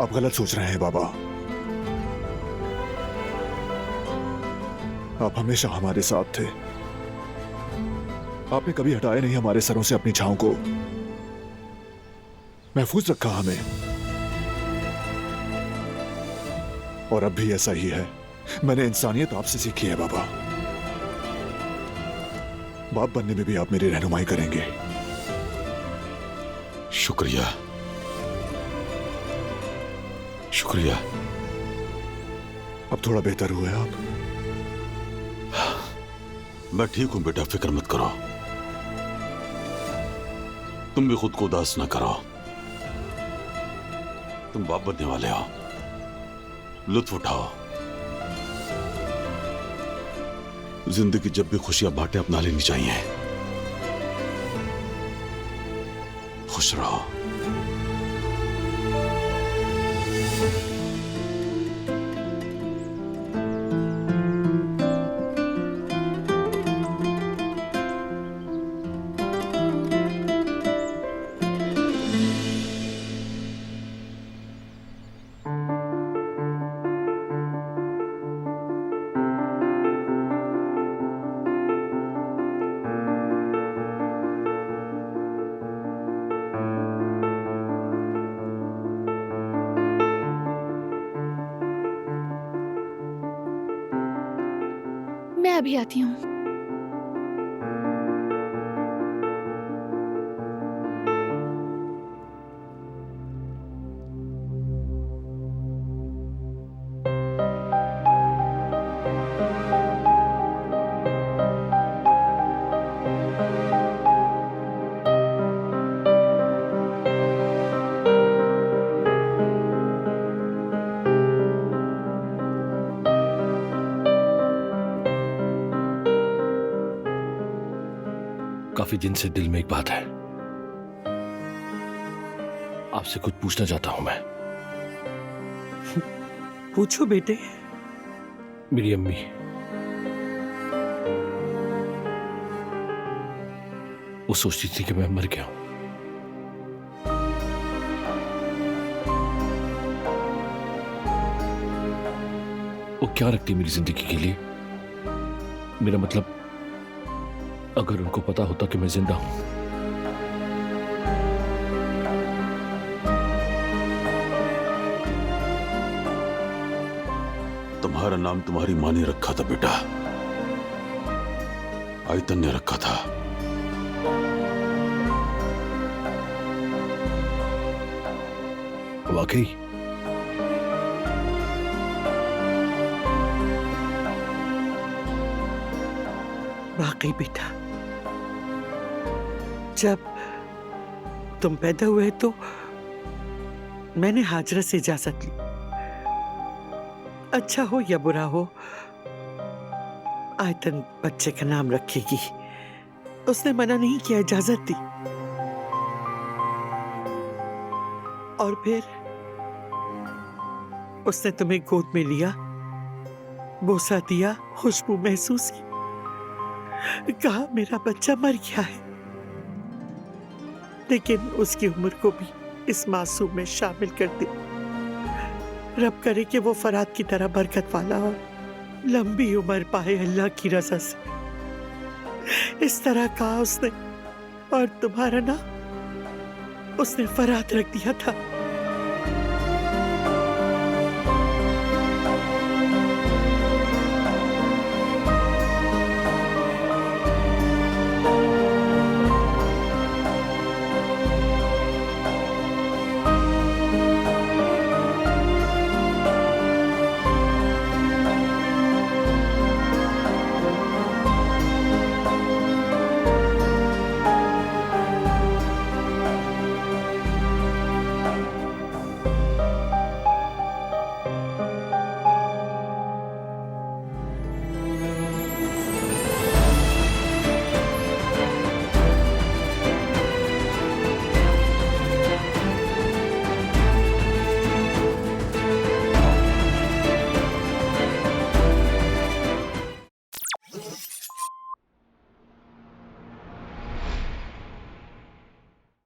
आप गलत सोच रहे हैं बाबा। आप हमेशा हमारे साथ थे। आपने कभी हटाया नहीं हमारे सरों से अपनी छांव को, महफूज रखा हमें। और अब भी ऐसा ही है। मैंने इंसानियत आपसे सीखी है बाबा। बाप बनने में भी आप मेरी रहनुमाई करेंगे। शुक्रिया, शुक्रिया। अब थोड़ा बेहतर हुए आप? मैं ठीक हूं बेटा, फिक्र मत करो। तुम भी खुद को उदास ना करो। तुम बाप बनने वाले हो, लुत्फ उठाओ। जिंदगी जब भी खुशियां बांटे अपना लेनी चाहिए। खुश रहो। मैं अभी आती हूँ। काफी दिन से दिल में एक बात है, आपसे कुछ पूछना चाहता हूं मैं। पूछो बेटे। मेरी अम्मी, वो सोचती थी कि मैं मर गया हूं। वो क्या रखती मेरी जिंदगी के लिए? मेरा मतलब, अगर उनको पता होता कि मैं जिंदा हूं। तुम्हारा नाम तुम्हारी माँ ने रखा था बेटा, आयतन ने रखा था। वाकई? वाकई बेटा, जब तुम पैदा हुए तो मैंने हाजरा से इजाजत ली। अच्छा हो या बुरा हो, आयतन बच्चे का नाम रखेगी। उसने मना नहीं किया, इजाजत दी। और फिर उसने तुम्हें गोद में लिया, बोसा दिया, खुशबू महसूस की, कहा मेरा बच्चा मर गया है। लेकिन उसकी उम्र को भी इस मासूम में शामिल कर दे। रब करे कि वो फराद की तरह बरकत वाला और लंबी उम्र पाए अल्लाह की रज़ा से। इस तरह कहा उसने, और तुम्हारा नाम उसने फराद रख दिया था।